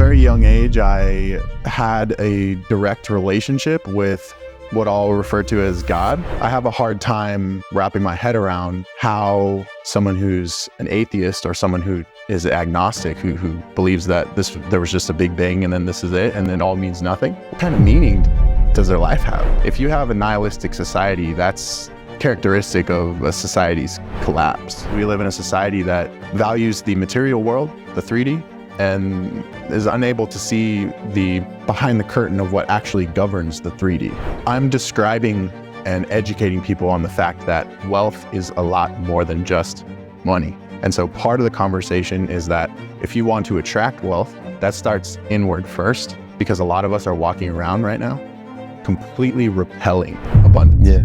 very young age, I had a direct relationship with what I'll refer to as God. I have a hard time wrapping my head around how someone who's an atheist or someone who is agnostic, who believes that there was just a big bang and then this is it and it all means nothing. What kind of meaning does their life have? If you have a nihilistic society, that's characteristic of a society's collapse. We live in a society that values the material world, the 3D, and is unable to see the behind the curtain of what actually governs the 3D. I'm describing and educating people on the fact that wealth is a lot more than just money. And so part of the conversation is that if you want to attract wealth, that starts inward first, because a lot of us are walking around right now completely repelling abundance. Yeah.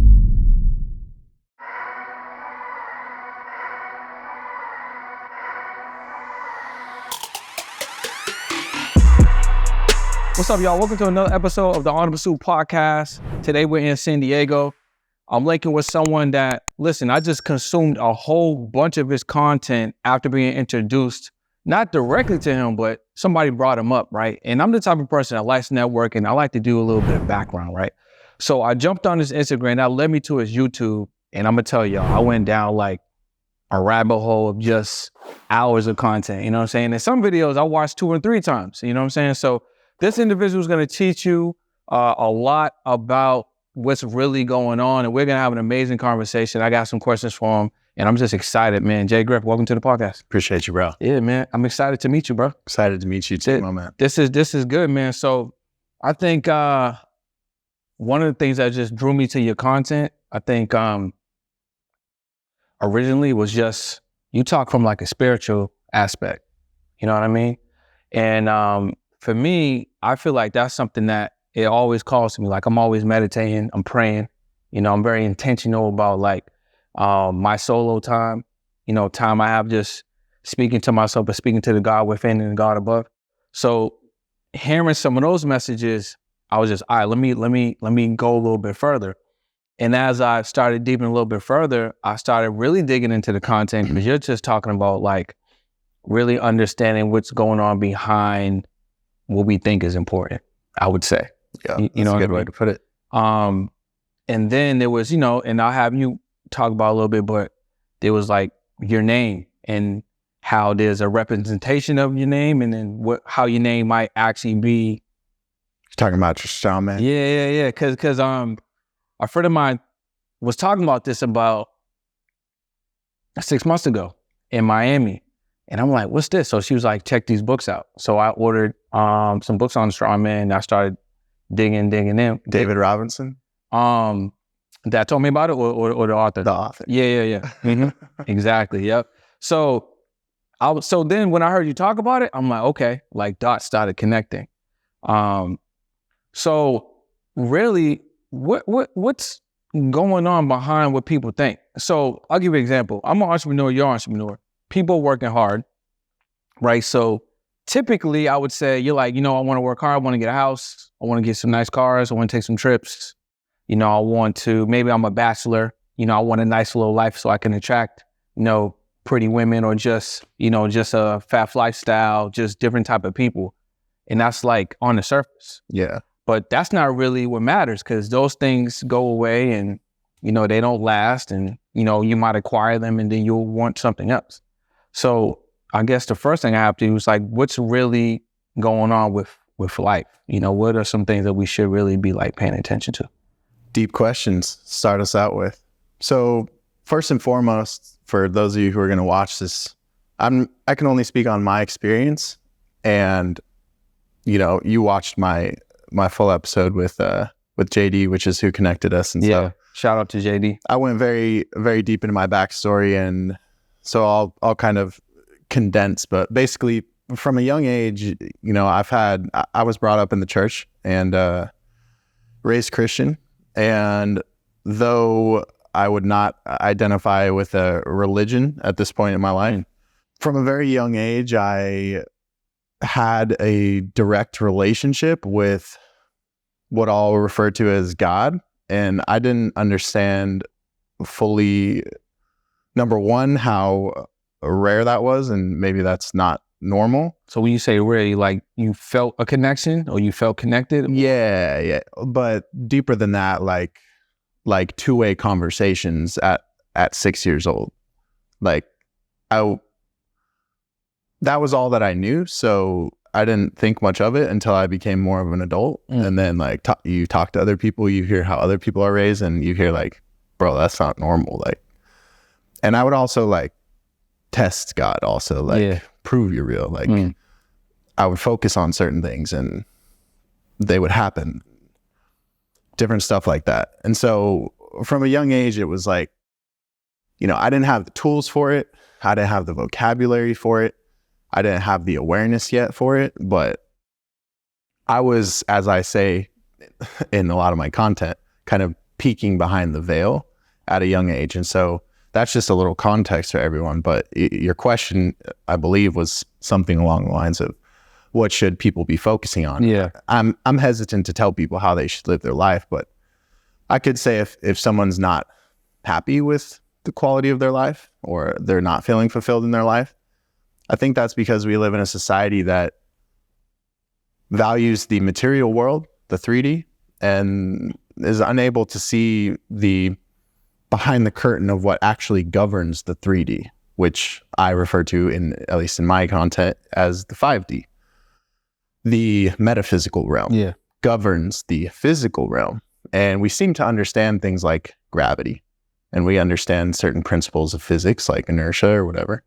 What's up, y'all? Welcome to another episode of the On the Pursuit podcast. Today we're in San Diego. I'm linking with someone that, listen, I just consumed a whole bunch of his content after being introduced, not directly to him, but somebody brought him up, right? And I'm the type of person that likes networking. I like to do a little bit of background, right? So I jumped on his Instagram. That led me to his YouTube. And I'm going to tell y'all, I went down like a rabbit hole of just hours of content, you know what I'm saying? And some videos I watched 2 or 3 times, you know what I'm saying? So this individual is going to teach you a lot about what's really going on, and we're going to have an amazing conversation. I got some questions for him, and I'm just excited, man. J-Griff, welcome to the podcast. Appreciate you, bro. Yeah, man. I'm excited to meet you, bro. Excited to meet you too, my man. This is good, man. So I think one of the things that just drew me to your content, I think originally was just, you talk from like a spiritual aspect. You know what I mean? And for me, I feel like that's something that it always calls to me. Like I'm always meditating, I'm praying, you know, I'm very intentional about like my solo time, you know, time I have just speaking to myself, but speaking to the God within and the God above. So hearing some of those messages, I was just, all right, let me go a little bit further. And as I started deepening a little bit further, I started really digging into the content, because you're just talking about like really understanding what's going on behind what we think is important, I would say. Yeah, you know, that's a good way to put it. And then there was, you know, and I'll have you talk about a little bit, but there was like your name and how there's a representation of your name, and then how your name might actually be. You're talking about your strawman? Yeah. Cause a friend of mine was talking about this about 6 months ago in Miami. And I'm like, what's this? So she was like, check these books out. So I ordered some books on strawman, and I started digging in. David Robinson? That told me about it, or the author? The author. Yeah. Mm-hmm. Exactly, yep. So then when I heard you talk about it, I'm like, okay, like dots started connecting. So really, what's going on behind what people think? So I'll give you an example. I'm an entrepreneur, you're an entrepreneur. People working hard, right? So typically I would say, you're like, you know, I want to work hard. I want to get a house. I want to get some nice cars. I want to take some trips. You know, I want to, maybe I'm a bachelor. You know, I want a nice little life so I can attract, you know, pretty women, or just, you know, just a fast lifestyle, just different type of people. And that's like on the surface. Yeah. But that's not really what matters, because those things go away and, you know, they don't last, and, you know, you might acquire them and then you'll want something else. So I guess the first thing I have to do is like, what's really going on with life? You know, what are some things that we should really be like paying attention to? Deep questions to start us out with. So first and foremost, for those of you who are going to watch this, I can only speak on my experience. And, you know, you watched my full episode with JD, which is who connected us. And yeah, so shout out to JD. I went very, very deep into my backstory, and so I'll kind of condense, but basically from a young age, you know, I was brought up in the church and raised Christian. And though I would not identify with a religion at this point in my life, from a very young age, I had a direct relationship with what I'll refer to as God. And I didn't understand fully, number one, how rare that was. And maybe that's not normal. So when you say really, like you felt a connection or you felt connected? Yeah. But deeper than that, like two-way conversations at 6 years old. Like that was all that I knew. So I didn't think much of it until I became more of an adult. And then like you talk to other people, you hear how other people are raised, and you hear like, bro, that's not normal. Like, and I would also like test God also, like prove you're real. Like I would focus on certain things and they would happen. Different stuff like that. And so from a young age, it was like, I didn't have the tools for it. I didn't have the vocabulary for it. I didn't have the awareness yet for it, but I was, as I say in a lot of my content, kind of peeking behind the veil at a young age. And so that's just a little context for everyone. But your question, I believe, was something along the lines of what should people be focusing on? Yeah. I'm hesitant to tell people how they should live their life, but I could say if someone's not happy with the quality of their life or they're not feeling fulfilled in their life, I think that's because we live in a society that values the material world, the 3D, and is unable to see the behind the curtain of what actually governs the 3D, which I refer to, at least in my content, as the 5D. The metaphysical realm governs the physical realm. And we seem to understand things like gravity, and we understand certain principles of physics like inertia or whatever.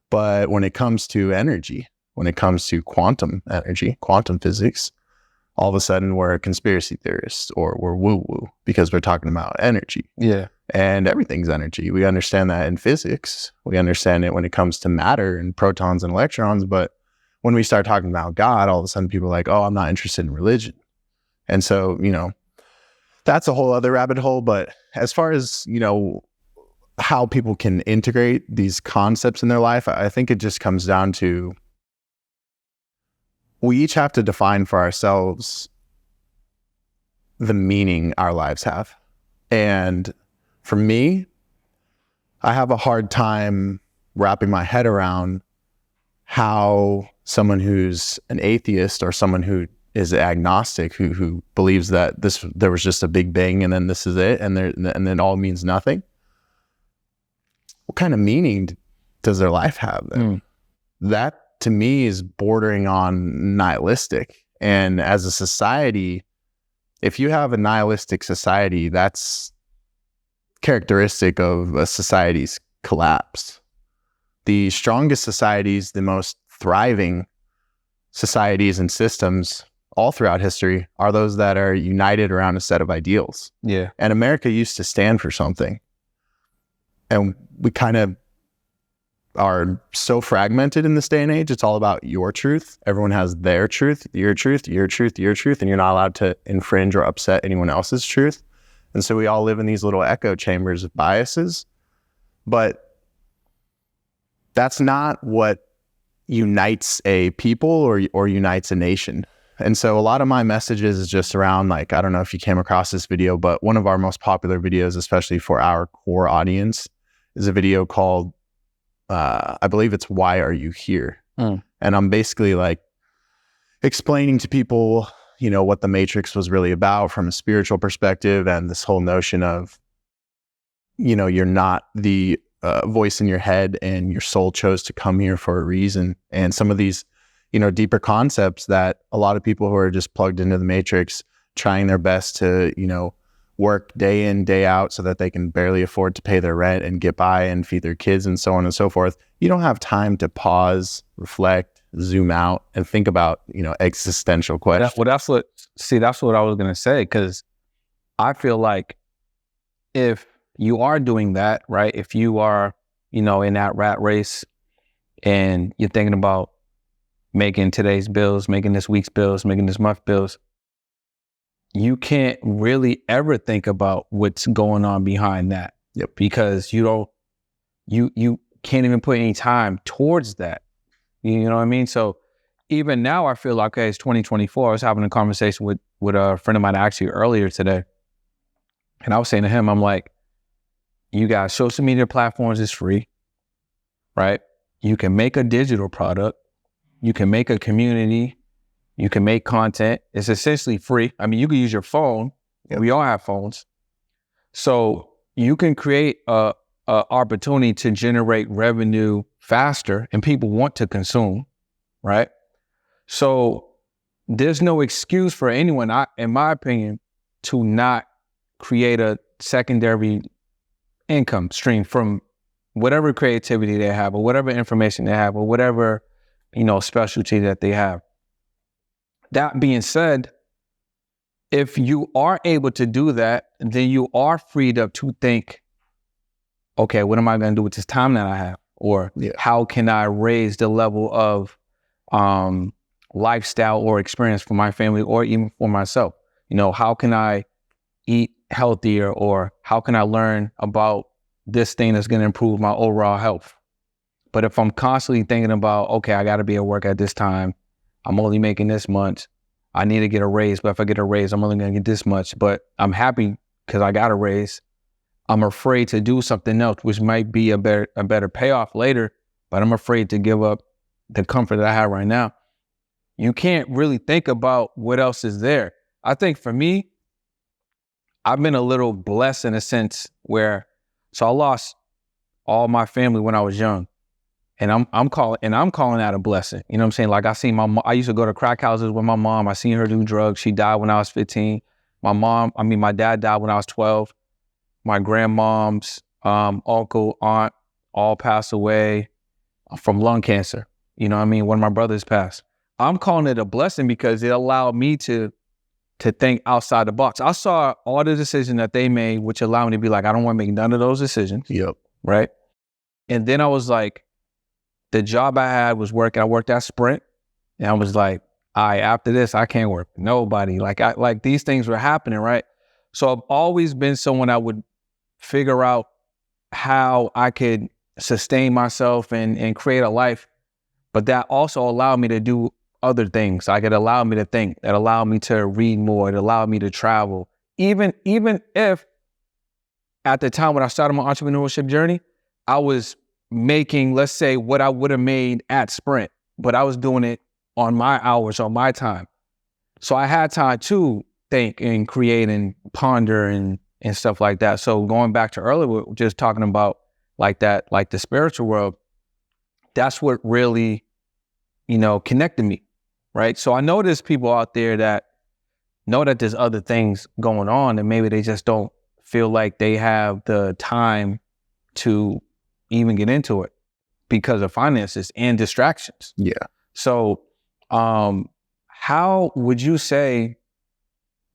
But when it comes to energy, when it comes to quantum energy, quantum physics, all of a sudden we're a conspiracy theorist or we're woo-woo because we're talking about energy. Yeah. And everything's energy. We understand that in physics. We understand it when it comes to matter and protons and electrons. But when we start talking about God, all of a sudden people are like, oh, I'm not interested in religion. And so, that's a whole other rabbit hole. But as far as, how people can integrate these concepts in their life, I think it just comes down to we each have to define for ourselves the meaning our lives have. And for me, I have a hard time wrapping my head around how someone who's an atheist or someone who is agnostic, who believes that there was just a big bang and then this is it, and then it all means nothing. What kind of meaning does their life have then? That to me is bordering on nihilistic. And as a society, if you have a nihilistic society, that's characteristic of a society's collapse. The strongest societies, the most thriving societies and systems all throughout history are those that are united around a set of ideals. Yeah. And America used to stand for something. And we kind of are so fragmented in this day and age. It's all about your truth. Everyone has their truth, your truth, your truth, your truth, and you're not allowed to infringe or upset anyone else's truth. And so we all live in these little echo chambers of biases. But that's not what unites a people or unites a nation. And so a lot of my messages is just around, like, I don't know if you came across this video, but one of our most popular videos, especially for our core audience, is a video called, I believe it's Why Are You Here? And I'm basically like explaining to people, what the Matrix was really about from a spiritual perspective, and this whole notion of, you're not the voice in your head and your soul chose to come here for a reason. And some of these, deeper concepts that a lot of people who are just plugged into the Matrix, trying their best to, work day in, day out so that they can barely afford to pay their rent and get by and feed their kids and so on and so forth. You don't have time to pause, reflect, zoom out, and think about, existential questions. That's what I was going to say, because I feel like if you are doing that, right, if you are, in that rat race and you're thinking about making today's bills, making this week's bills, making this month's bills, you can't really ever think about what's going on behind that. Yep. Because you can't even put any time towards that. You know what I mean? So even now I feel like, okay, it's 2024. I was having a conversation with a friend of mine actually earlier today. And I was saying to him, I'm like, you guys, social media platforms is free, right? You can make a digital product, You can make a community. You can make content. It's essentially free. I mean, you can use your phone. Yep. We all have phones. So you can create a opportunity to generate revenue faster, and people want to consume, right? So there's no excuse for anyone, in my opinion, to not create a secondary income stream from whatever creativity they have, or whatever information they have, or whatever, specialty that they have. That being said, if you are able to do that, then you are freed up to think, okay, what am I going to do with this time that I have? Or how can I raise the level of lifestyle or experience for my family, or even for myself? How can I eat healthier, or how can I learn about this thing that's going to improve my overall health? But if I'm constantly thinking about, okay, I got to be at work at this time, I'm only making this much, I need to get a raise, but if I get a raise, I'm only going to get this much, but I'm happy because I got a raise. I'm afraid to do something else, which might be a better payoff later, but I'm afraid to give up the comfort that I have right now. You can't really think about what else is there. I think for me, I've been a little blessed in a sense where, so I lost all my family when I was young, and I'm calling that a blessing. You know what I'm saying? Like, I used to go to crack houses with my mom. I seen her do drugs. She died when I was 15. My dad died when I was 12. My grandmom's uncle, aunt, all passed away from lung cancer. You know what I mean? One of my brothers passed. I'm calling it a blessing because it allowed me to think outside the box. I saw all the decisions that they made, which allowed me to be like, I don't want to make none of those decisions. Yep. Right. And then I was like, the job I had was working. I worked at Sprint, and I was like, all right, after this, I can't work with nobody. Like these things were happening. Right. So I've always been someone that would figure out how I could sustain myself and create a life. But that also allowed me to do other things. Like, it allowed me to think. It allowed me to read more. It allowed me to travel. Even if at the time when I started my entrepreneurship journey, I was making, let's say, what I would have made at Sprint, but I was doing it on my hours, on my time. So I had time to think and create and ponder and stuff like that. So going back to earlier, we were just talking about like that, like the spiritual world, that's what really, connected me, right? So I know there's people out there that know that there's other things going on, and maybe they just don't feel like they have the time to even get into it because of finances and distractions. Yeah. So how would you say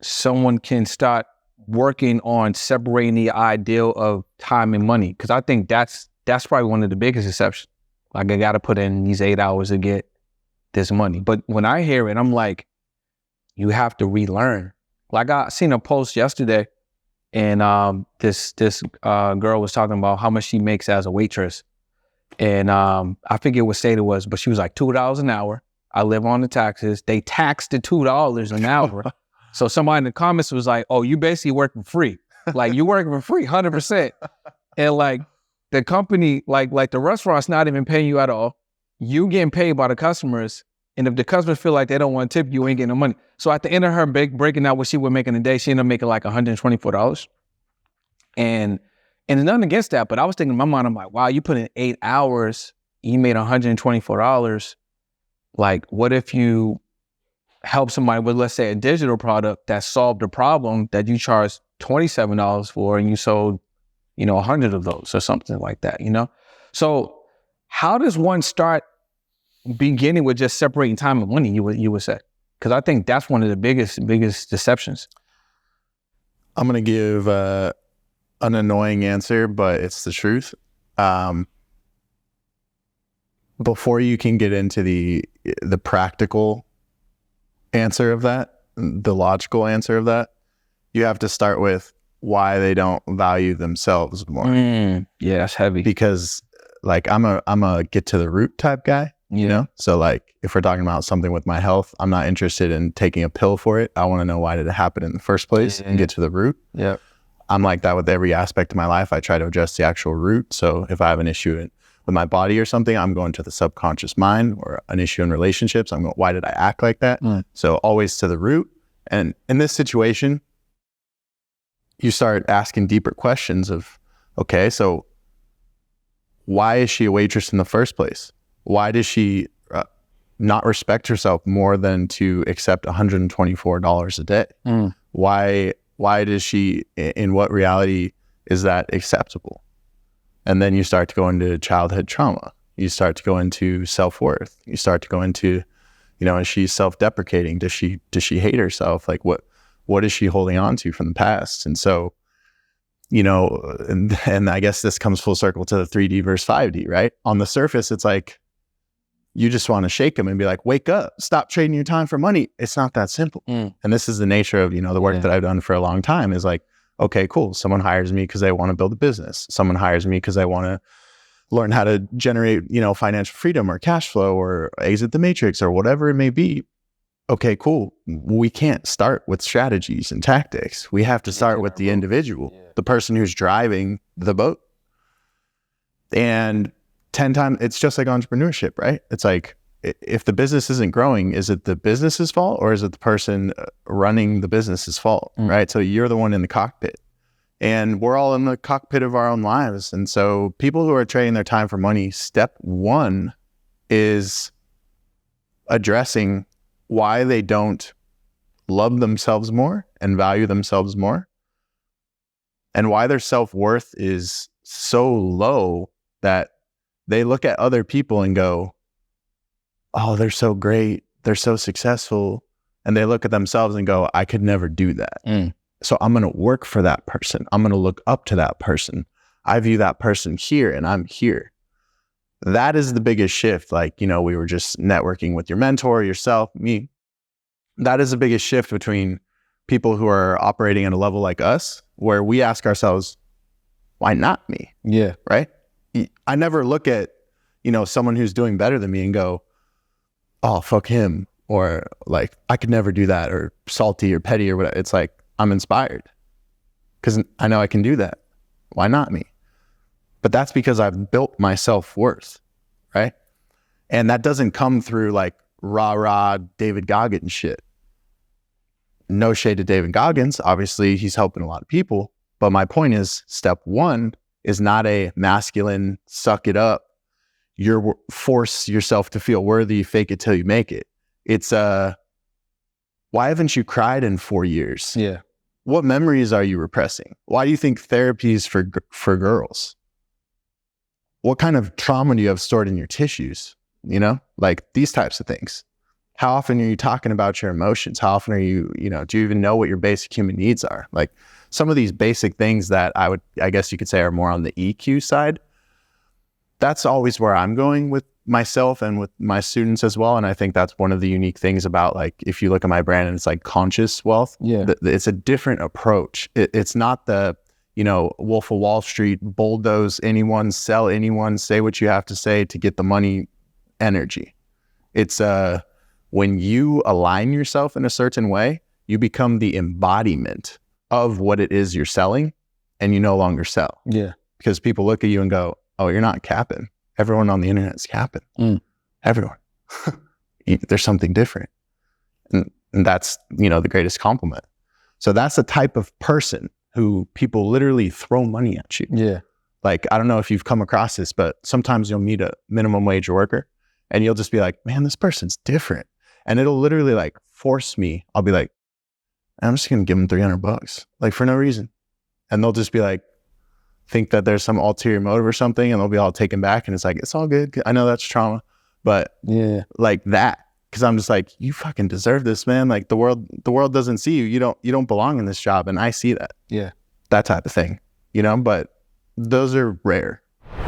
someone can start working on separating the ideal of time and money? Because I think that's probably one of the biggest exceptions. Like, I got to put in these 8 hours to get this money. But when I hear it, I'm like, you have to relearn. Like, I seen a post yesterday, and this girl was talking about how much she makes as a waitress. And I forget what state it was, but she was like, $2 an hour. I live on the taxes. They taxed the $2 an hour. So somebody in the comments was like, oh, you basically working free. Like, you working for free, 100%. And like, the company, like the restaurant's not even paying you at all. You getting paid by the customers. And if the customers feel like they don't want to tip, you ain't getting no money. So at the end of her breaking out what she would make in a day, she ended up making like $124. And nothing against that, but I was thinking in my mind, I'm like, wow, you put in 8 hours, you made $124. Like, what if you help somebody with, let's say, a digital product that solved a problem that you charged $27 for, and you sold, 100 of those or something like that, So how does one start beginning with just separating time and money, you would say? Because I think that's one of the biggest deceptions. I'm going to give an annoying answer, but it's the truth. Before you can get into the practical answer of that, the logical answer of that, you have to start with why they don't value themselves more. Yeah, that's heavy. Because like, I'm a get to the root type guy, So like, if we're talking about something with my health, I'm not interested in taking a pill for it. I want to know why did it happen in the first place and get to the root. Yeah. I'm like that with every aspect of my life. I try to address the actual root. So if I have an issue with my body or something, I'm going to the subconscious mind, or an issue in relationships. I'm going, why did I act like that? So always to the root. And in this situation, you start asking deeper questions of, okay, so why is she a waitress in the first place? Why does she not respect herself more than to accept $124 a day? Why does she, in what reality is that acceptable? And then you start to go into childhood trauma. You start to go into self-worth. You start to go into, is she self-deprecating? Does she hate herself? Like what is she holding on to from the past? And so, and I guess this comes full circle to the 3D versus 5D, right? On the surface, it's like, you just want to shake them and be like, wake up, stop trading your time for money. It's not that simple. And this is the nature of, the work that I've done for a long time, is like, okay, cool. Someone hires me because they want to build a business. Someone hires me because they want to learn how to generate, financial freedom or cash flow or exit the matrix or whatever it may be. Okay, cool. We can't start with strategies and tactics. We have to start with the individual, the person who's driving the boat. And 10 times, it's just like entrepreneurship, right? It's like, if the business isn't growing, is it the business's fault, or is it the person running the business's fault, right? So you're the one in the cockpit, and we're all in the cockpit of our own lives. And so people who are trading their time for money, step one is addressing why they don't love themselves more and value themselves more, and why their self-worth is so low that they look at other people and go, oh, they're so great, they're so successful. And they look at themselves and go, I could never do that. So I'm going to work for that person. I'm going to look up to that person. I view that person here and I'm here. That is the biggest shift. Like, we were just networking with your mentor, yourself, me. That is the biggest shift between people who are operating at a level like us, where we ask ourselves, why not me? Yeah. Right? I never look at, someone who's doing better than me and go, oh, fuck him. Or like, I could never do that, or salty or petty or whatever. It's like, I'm inspired because I know I can do that. Why not me? But that's because I've built my self-worth, right? And that doesn't come through like rah-rah David Goggins shit. No shade to David Goggins. Obviously, he's helping a lot of people. But my point is, step one is not a masculine, suck it up, force yourself to feel worthy, fake it till you make it. It's why haven't you cried in 4 years? Yeah. What memories are you repressing? Why do you think therapy is for girls? What kind of trauma do you have stored in your tissues? Like these types of things. How often are you talking about your emotions? How often are you, do you even know what your basic human needs are? Like some of these basic things that I guess you could say are more on the EQ side. That's always where I'm going with myself and with my students as well. And I think that's one of the unique things about, like, if you look at my brand and it's like conscious wealth, it's a different approach. It's not the, Wolf of Wall Street, bulldoze anyone, sell anyone, say what you have to say to get the money energy. It's when you align yourself in a certain way, you become the embodiment of what it is you're selling, and you no longer sell. Yeah. Because people look at you and go, oh, you're not capping. Everyone on the internet is capping. Everyone. There's something different. And that's, the greatest compliment. So that's the type of person who people literally throw money at you. Yeah. Like, I don't know if you've come across this, but sometimes you'll meet a minimum wage worker and you'll just be like, man, this person's different. And it'll literally like force me. I'll be like, I'm just going to give them $300, like for no reason. And they'll just be like, think that there's some ulterior motive or something, and they'll be all taken back. And it's like, it's all good. I know that's trauma, but like that, because I'm just like, you fucking deserve this, man. Like the world doesn't see you. You don't belong in this job. And I see that. Yeah. That type of thing, but those are rare.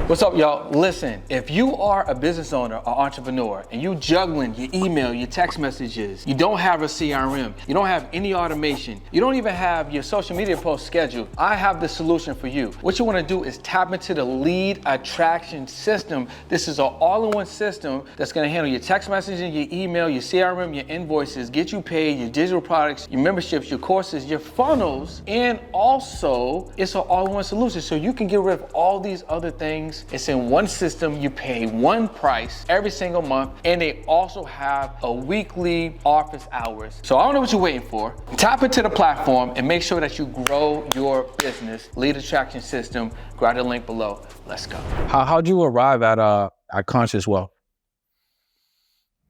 What's up, y'all? Listen, if you are a business owner or entrepreneur and you juggling your email, your text messages, you don't have a CRM, you don't have any automation, you don't even have your social media posts scheduled, I have the solution for you. What you want to do is tap into the lead attraction system. This is an all-in-one system that's going to handle your text messaging, your email, your CRM, your invoices, get you paid, your digital products, your memberships, your courses, your funnels, and also it's an all-in-one solution. So you can get rid of all these other things fitness. It's in one system. You pay one price every single month, and they also have a weekly office hours. So I don't know what you're waiting for. Tap into the platform and make sure that you grow your business. Lead Attraction System. Grab the link below. Let's go. How'd you arrive at conscious wealth?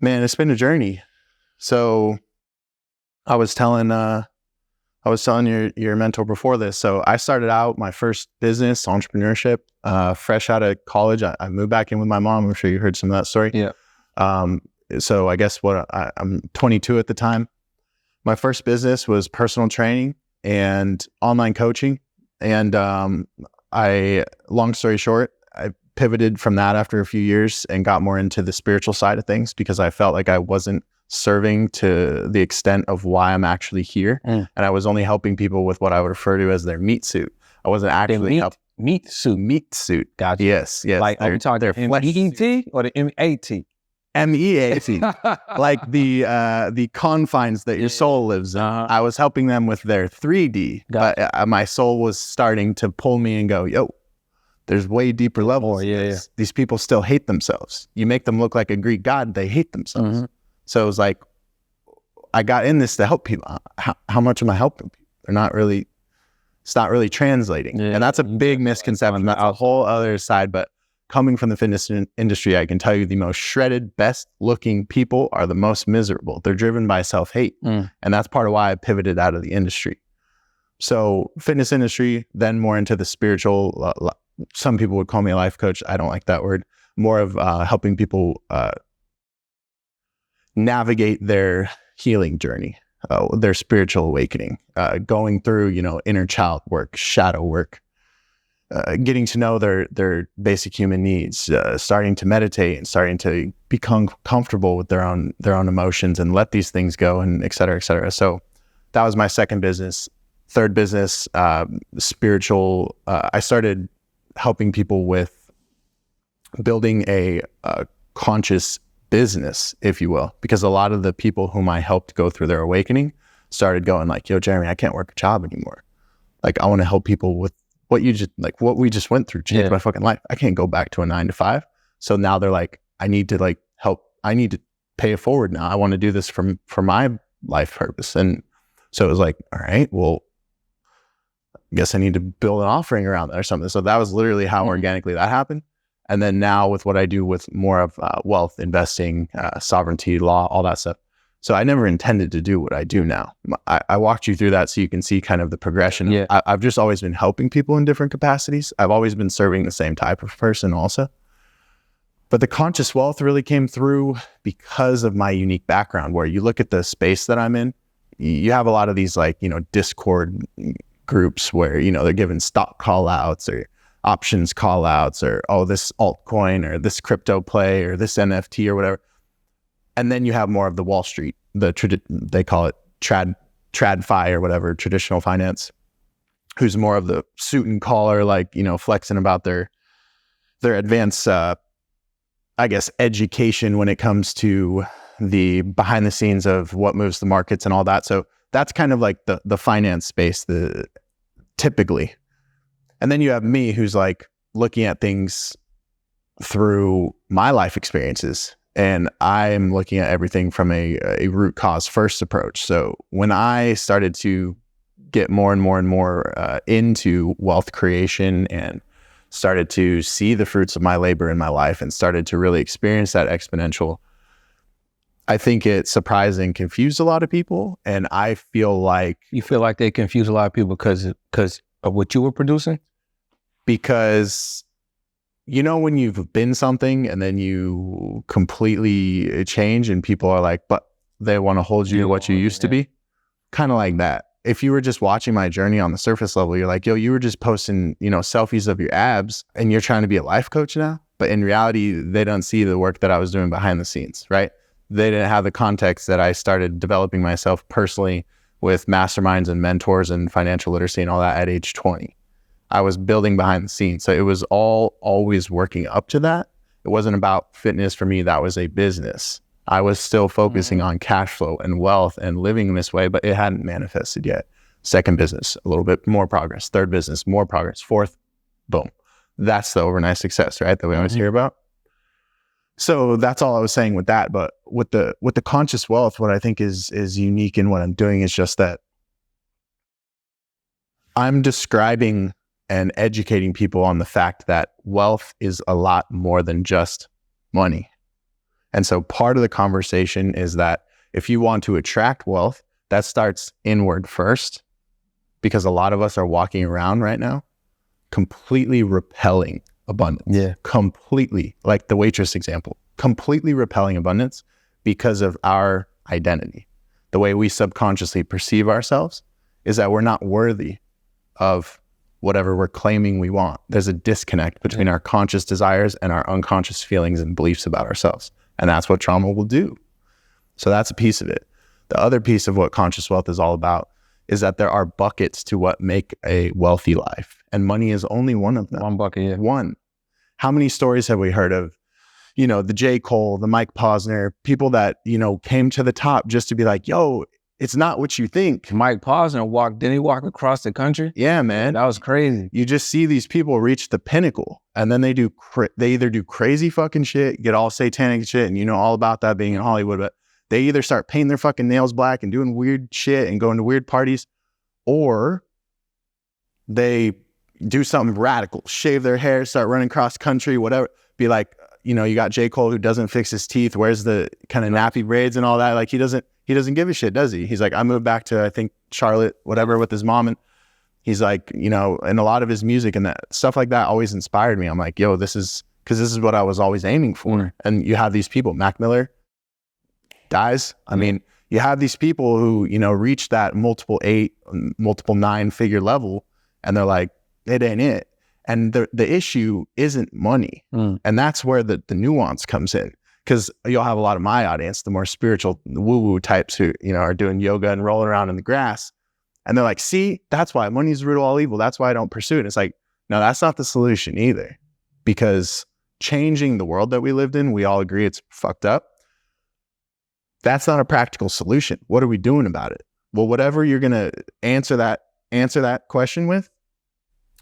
Man, it's been a journey. So I was telling your mentor before this. So I started out my first business, entrepreneurship, fresh out of college. I moved back in with my mom. I'm sure you heard some of that story. Yeah. So I guess I'm 22 at the time. My first business was personal training and online coaching. And long story short, I pivoted from that after a few years and got more into the spiritual side of things because I felt like I wasn't serving to the extent of why I'm actually here. And I was only helping people with what I would refer to as their meat suit. I wasn't actually helping. Meat suit. Gotcha. Yes. Like, are we talking M-E-E-T or the M-A-T? M-E-A-T. Like the confines that your soul lives in. I was helping them with their 3D, but my soul was starting to pull me and go, yo, there's way deeper levels. These people still hate themselves. You make them look like a Greek god, they hate themselves. So it was like, I got in this to help people. How much am I helping people? It's not really translating. And that's a big misconception. That's a whole other side. But coming from the fitness industry, I can tell you the most shredded, best looking people are the most miserable. They're driven by self-hate. And that's part of why I pivoted out of the industry. So fitness industry, then more into the spiritual, some people would call me a life coach. I don't like that word. More of helping people navigate their healing journey, their spiritual awakening, going through, inner child work, shadow work, getting to know their basic human needs, starting to meditate and starting to become comfortable with their own emotions and let these things go, and et cetera, et cetera. So that was my second business. Third business, spiritual. I started helping people with building a conscious business, if you will, because a lot of the people whom I helped go through their awakening started going like, yo, Jeremy, I can't work a job anymore. Like, I want to help people with what we just went through, changed my fucking life. I can't go back to a 9-to-5. So now they're like, I need to help. I need to pay it forward now. I want to do this for my life purpose. And so it was like, all right, well, I guess I need to build an offering around that or something. So that was literally how organically that happened. And then now with what I do with more of wealth, investing, sovereignty, law, all that stuff. So I never intended to do what I do now. I walked you through that so you can see kind of the progression. I've just always been helping people in different capacities. I've always been serving the same type of person also. But the conscious wealth really came through because of my unique background, where you look at the space that I'm in, you have a lot of these Discord groups where, they're giving stock call outs or options call outs or, oh, this altcoin or this crypto play or this NFT or whatever. And then you have more of the Wall Street, they call it TradFi or whatever, traditional finance, who's more of the suit and collar, flexing about their advanced, education when it comes to the behind the scenes of what moves the markets and all that. So that's kind of like the finance space, typically. And then you have me, who's like looking at things through my life experiences. And I'm looking at everything from a root cause first approach. So when I started to get more and more and more into wealth creation and started to see the fruits of my labor in my life and started to really experience that exponential, I think it surprised and confused a lot of people. And I feel like... You feel like they confuse a lot of people because of what you were producing? Because, when you've been something and then you completely change and people are like, but they want to hold you to what you used to be. Kind of like that. If you were just watching my journey on the surface level, you're like, yo, you were just posting, selfies of your abs and you're trying to be a life coach now. But in reality, they don't see the work that I was doing behind the scenes, right? They didn't have the context that I started developing myself personally with masterminds and mentors and financial literacy and all that at age 20. I was building behind the scenes. So it was all always working up to that. It wasn't about fitness for me. That was a business. I was still focusing on cash flow and wealth and living in this way, but it hadn't manifested yet. Second business, a little bit more progress. Third business, more progress. Fourth, boom. That's the overnight success, right? That we always hear about. So that's all I was saying with that. But with the conscious wealth, what I think is unique in what I'm doing is just that I'm describing and educating people on the fact that wealth is a lot more than just money. And so part of the conversation is that if you want to attract wealth, that starts inward first, because a lot of us are walking around right now completely repelling abundance. Yeah. Completely, like the waitress example, completely repelling abundance because of our identity. The way we subconsciously perceive ourselves is that we're not worthy of whatever we're claiming we want. There's a disconnect between our conscious desires and our unconscious feelings and beliefs about ourselves. And that's what trauma will do. So that's a piece of it. The other piece of what conscious wealth is all about is that there are buckets to what make a wealthy life. And money is only one of them. One bucket, yeah. One. How many stories have we heard of, the J. Cole, the Mike Posner, people that, came to the top just to be like, yo, it's not what you think. Mike Posner didn't he walk across the country? Yeah, man. That was crazy. You just see these people reach the pinnacle, and then they either do crazy fucking shit, get all satanic shit, and all about that being in Hollywood, but they either start painting their fucking nails black and doing weird shit and going to weird parties, or they do something radical, shave their hair, start running cross country, whatever. Be like, you got J. Cole who doesn't fix his teeth, wears the kind of nappy braids and all that. Like he doesn't give a shit, does he? He's like, I moved back to, I think, Charlotte, whatever, with his mom. And he's like, and a lot of his music and that stuff like that always inspired me. I'm like, yo, this is what I was always aiming for. And you have these people, Mac Miller dies. I mean, you have these people who, reach that multiple 8, multiple 9 figure level, and they're like, it ain't it. And the issue isn't money. And that's where the nuance comes in. Because you'll have a lot of my audience, the more spiritual, woo-woo types who, are doing yoga and rolling around in the grass. And they're like, see, that's why money's the root of all evil. That's why I don't pursue it. And it's like, no, that's not the solution either. Because changing the world that we lived in, we all agree it's fucked up. That's not a practical solution. What are we doing about it? Well, whatever you're going to answer that question with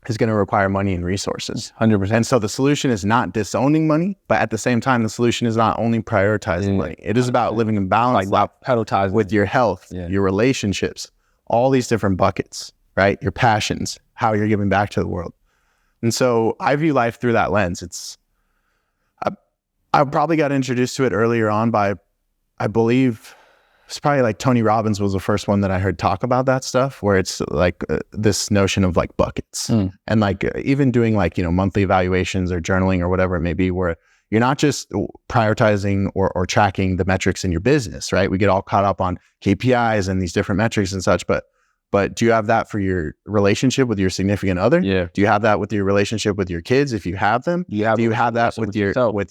is going to require money and resources. 100%. And so the solution is not disowning money, but at the same time, the solution is not only prioritizing money. It is about living in balance, like with your health, your relationships, all these different buckets, right? Your passions, how you're giving back to the world. And so I view life through that lens. I probably got introduced to it earlier on by, I believe, it's probably like Tony Robbins was the first one that I heard talk about that stuff, where it's like this notion of like buckets and like even doing like, monthly evaluations or journaling or whatever it may be, where you're not just prioritizing or tracking the metrics in your business, right? We get all caught up on KPIs and these different metrics and such, but do you have that for your relationship with your significant other? Yeah. Do you have that with your relationship with your kids if you have them? Do you have that with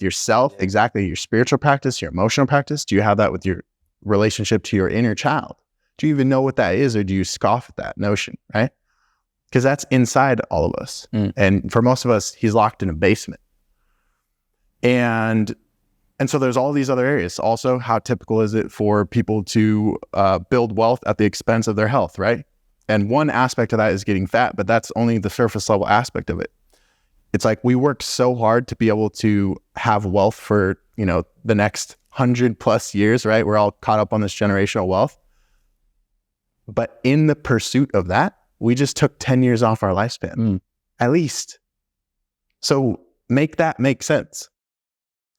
yourself? Yeah. Exactly. Your spiritual practice, your emotional practice. Do you have that with your relationship to your inner child? Do you even know what that is, or do you scoff at that notion, right? Because that's inside all of us. And for most of us, he's locked in a basement. And so there's all these other areas. Also, how typical is it for people to build wealth at the expense of their health, right? And one aspect of that is getting fat, but that's only the surface level aspect of it. It's like we work so hard to be able to have wealth for, the next 100+ years, right? We're all caught up on this generational wealth. But in the pursuit of that, we just took 10 years off our lifespan, at least. So make that make sense.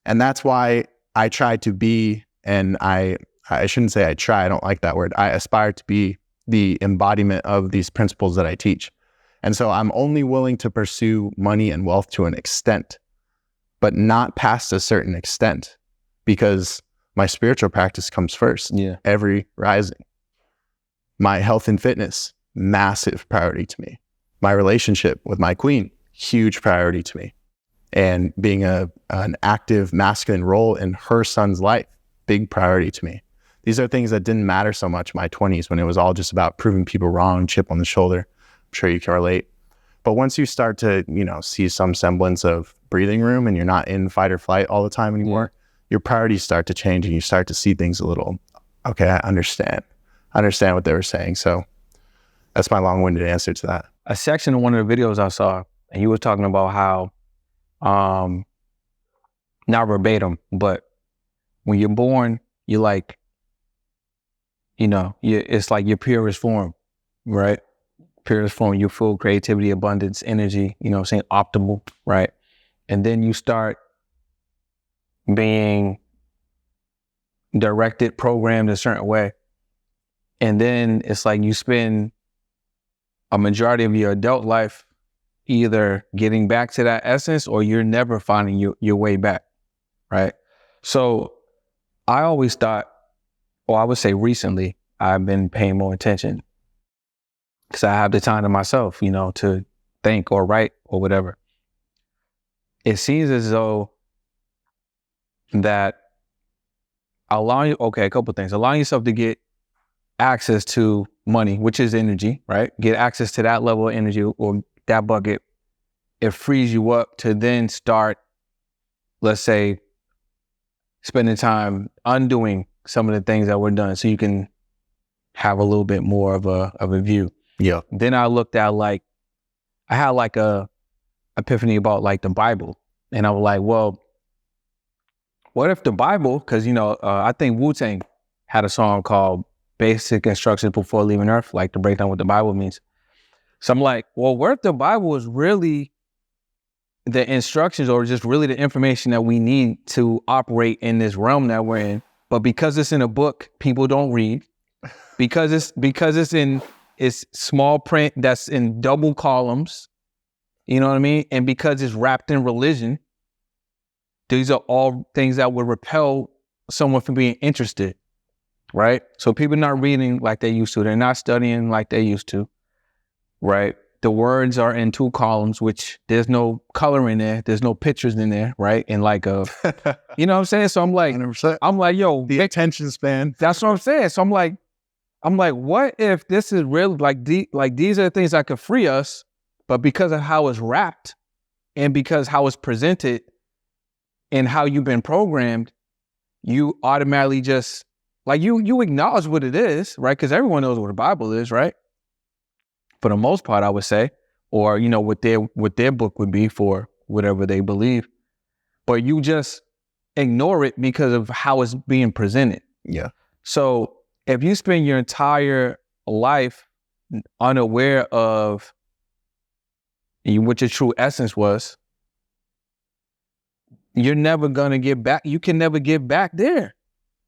And that's why I try to be, and I shouldn't say I try, I don't like that word. I aspire to be the embodiment of these principles that I teach. And so I'm only willing to pursue money and wealth to an extent, but not past a certain extent, because my spiritual practice comes first. Every rising. My health and fitness, massive priority to me. My relationship with my queen, huge priority to me. And being an active masculine role in her son's life, big priority to me. These are things that didn't matter so much in my 20s, when it was all just about proving people wrong, chip on the shoulder. I'm sure you can relate. But once you start to, see some semblance of breathing room, and you're not in fight or flight all the time anymore, your priorities start to change, and you start to see things a little, okay, I understand what they were saying. So that's my long-winded answer to that. A section of one of the videos I saw, and he was talking about how not verbatim, but when you're born, you're like, it's like your purest form, right? Purest form, you're full creativity, abundance, energy, saying optimal, right? And then you start being directed, programmed a certain way. And then it's like you spend a majority of your adult life either getting back to that essence or you're never finding your way back, right? So I always thought, or I would say recently, I've been paying more attention because I have the time to myself, to think or write or whatever. It seems as though that a couple things. Allowing yourself to get access to money, which is energy, right? Get access to that level of energy or that bucket. It frees you up to then start, let's say, spending time undoing some of the things that were done so you can have a little bit more of a view. Yeah. Then I looked at I had a epiphany about the Bible. And I was like, well, what if the Bible, because, I think Wu-Tang had a song called Basic Instructions Before Leaving Earth, to break down what the Bible means. So I'm like, well, what if the Bible is really the instructions or just really the information that we need to operate in this realm that we're in? But because it's in a book, people don't read. Because it's small print that's in double columns, you know what I mean? And because it's wrapped in religion, these are all things that would repel someone from being interested, right? So people are not reading like they used to. They're not studying like they used to, right? The words are in two columns, which there's no color in there. There's no pictures in there, right? And you know what I'm saying? So I'm like, 100%. I'm like, yo, The attention span. that's what I'm saying. So I'm like, what if this is really these are the things that could free us, but because of how it's wrapped and because how it's presented and how you've been programmed, you automatically just you acknowledge what it is, right? Because everyone knows what the Bible is, right? For the most part, I would say, or what their book would be for whatever they believe, but you just ignore it because of how it's being presented. Yeah. So if you spend your entire life unaware of what your true essence was, you're never going to get back. You can never get back there,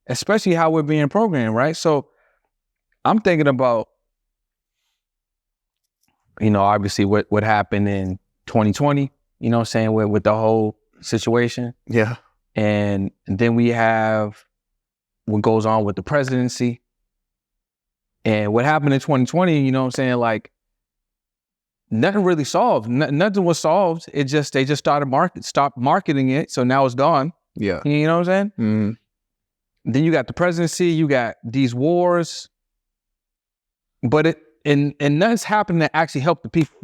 especially how we're being programmed, right? So I'm thinking about, obviously what happened in 2020, what I'm saying, with the whole situation. Yeah. And then we have what goes on with the presidency. And what happened in 2020, what I'm saying, nothing really solved. Nothing was solved. They just stopped marketing it. So now it's gone. Yeah. You know what I'm saying? Mm. Then you got the presidency, you got these wars, but nothing's happening to actually help the people.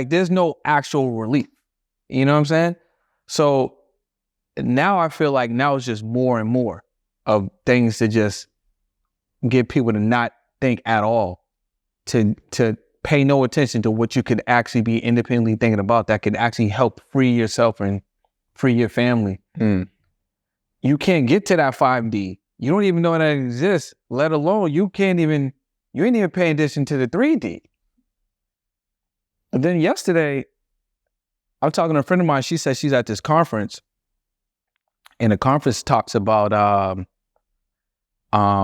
There's no actual relief. You know what I'm saying? So now I feel like now it's just more and more of things to just get people to not think at all, to pay no attention to what you could actually be independently thinking about that could actually help free yourself and free your family. Mm. You can't get to that 5D. You don't even know that exists, let alone you ain't even paying attention to the 3D. And then yesterday, I'm talking to a friend of mine. She said she's at this conference, and the conference talks about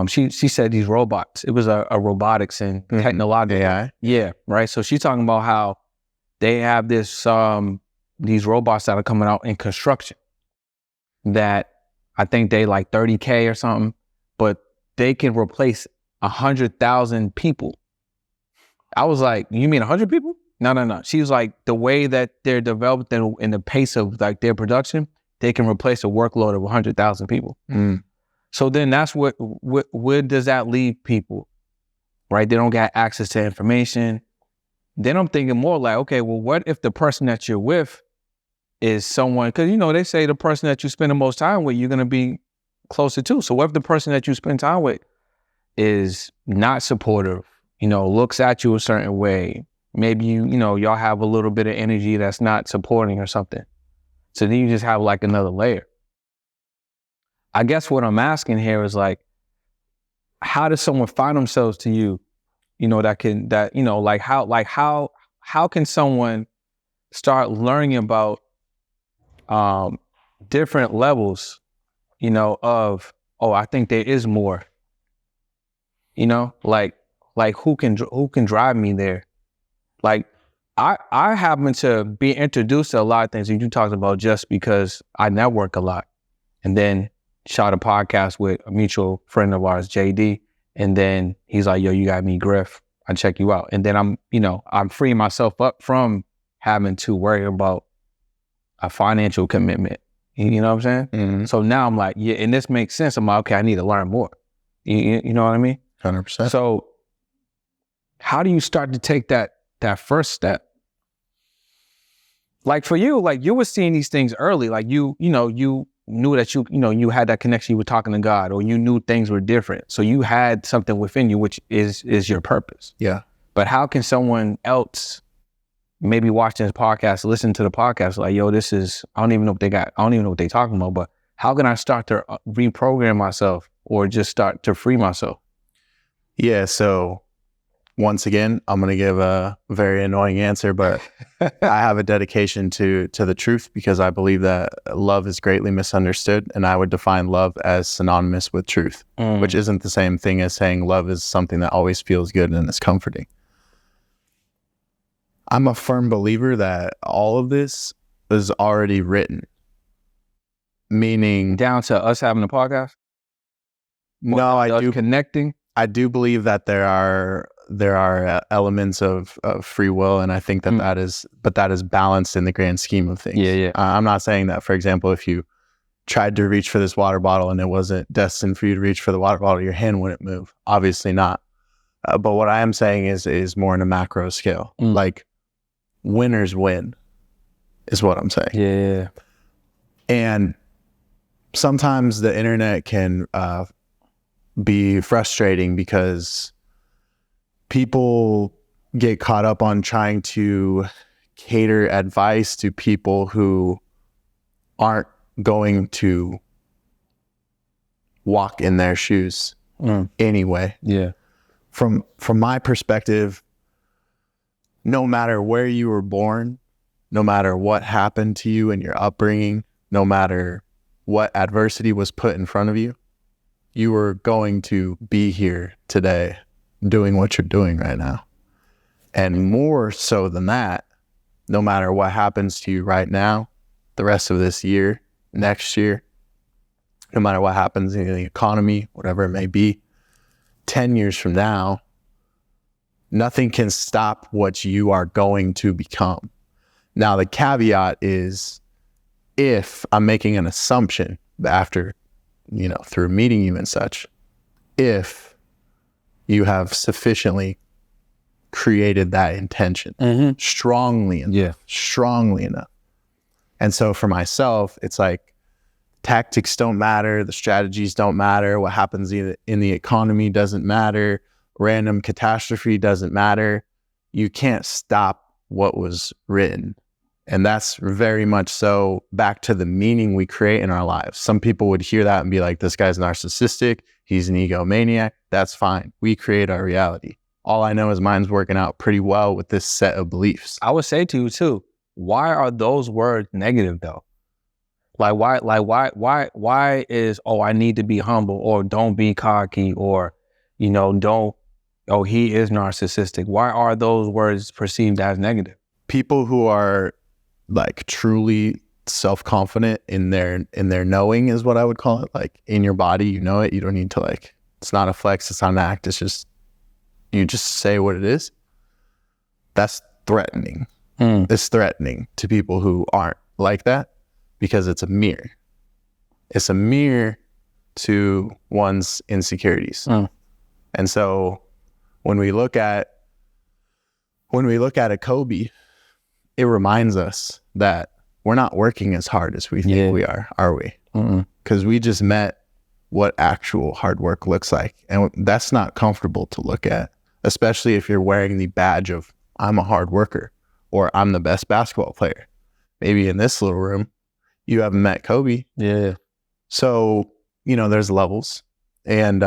she said these robots. It was a robotics and technological. AI. Yeah, right. So she's talking about how they have these robots that are coming out in construction that I think they like $30K or something, but they can replace 100,000 people. I was like, you mean 100 people? No. She was like, the way that they're developed in the pace of their production, they can replace a workload of 100,000 people. Mm. So then that's where does that leave people, right? They don't get access to information. Then I'm thinking more like, okay, well, what if the person that you're with is someone, because, they say the person that you spend the most time with, you're going to be closer to. So what if the person that you spend time with is not supportive, looks at you a certain way? Maybe, y'all have a little bit of energy that's not supporting or something. So then you just have like another layer. I guess what I'm asking here is like, how does someone find themselves to you? You know, how can someone start learning about different levels, you know, of, oh, I think there is more, you know, like who can drive me there? Like I happen to be introduced to a lot of things that you talked about just because I network a lot. And then shot a podcast with a mutual friend of ours, JD. And then he's like, yo, you got me, Griff. I check you out. And then I'm freeing myself up from having to worry about a financial commitment. You know what I'm saying? Mm-hmm. So now I'm like, yeah, and this makes sense. I'm like, okay, I need to learn more. You know what I mean? 100%. So how do you start to take that first step? Like for you, like you were seeing these things early, like you knew that you had that connection, you were talking to God, or you knew things were different. So you had something within you, which is your purpose. Yeah. But how can someone else maybe watching this podcast, listen to the podcast, like, yo, I don't even know what they're talking about, but how can I start to reprogram myself or just start to free myself? Yeah. So once again, I'm going to give a very annoying answer, but I have a dedication to the truth because I believe that love is greatly misunderstood. And I would define love as synonymous with truth, which isn't the same thing as saying love is something that always feels good and is comforting. I'm a firm believer that all of this is already written, meaning down to us having a podcast. No, I do connecting. I do believe that there are elements of free will, and I think that that is balanced in the grand scheme of things. Yeah. I'm not saying that, for example, if you tried to reach for this water bottle and it wasn't destined for you to reach for the water bottle, your hand wouldn't move. Obviously not. But what I am saying is more on a macro scale. Like winners win, is what I'm saying. Yeah. And sometimes the internet can be frustrating because people get caught up on trying to cater advice to people who aren't going to walk in their shoes anyway. Yeah. From my perspective, no matter where you were born, no matter what happened to you in your upbringing, no matter what adversity was put in front of you, you were going to be here today doing what you're doing right now. And more so than that, no matter what happens to you right now, the rest of this year, next year, no matter what happens in the economy, whatever it may be, 10 years from now, nothing can stop what you are going to become. Now, the caveat is if I'm making an assumption after, through meeting you and such, if you have sufficiently created that intention strongly enough. And so for myself, it's like tactics don't matter, the strategies don't matter, what happens in the economy doesn't matter, random catastrophe doesn't matter. You can't stop what was written. And that's very much so back to the meaning we create in our lives. Some people would hear that and be like, this guy's narcissistic, he's an egomaniac. That's fine. We create our reality. All I know is mine's working out pretty well with this set of beliefs. I would say to you too, why are those words negative though? Why is, I need to be humble, or don't be cocky, or, he is narcissistic. Why are those words perceived as negative? People who are like truly self-confident in their knowing is what I would call it. Like in your body, you know it. You don't need to it's not a flex, it's not an act. It's just, you just say what it is. That's threatening. It's threatening to people who aren't like that because it's a mirror. It's a mirror to one's insecurities. And so when we look at a Kobe, it reminds us that we're not working as hard as we think we are we? Because we just met what actual hard work looks like. And that's not comfortable to look at, especially if you're wearing the badge of I'm a hard worker or I'm the best basketball player. Maybe in this little room, you haven't met Kobe. Yeah. So, there's levels. And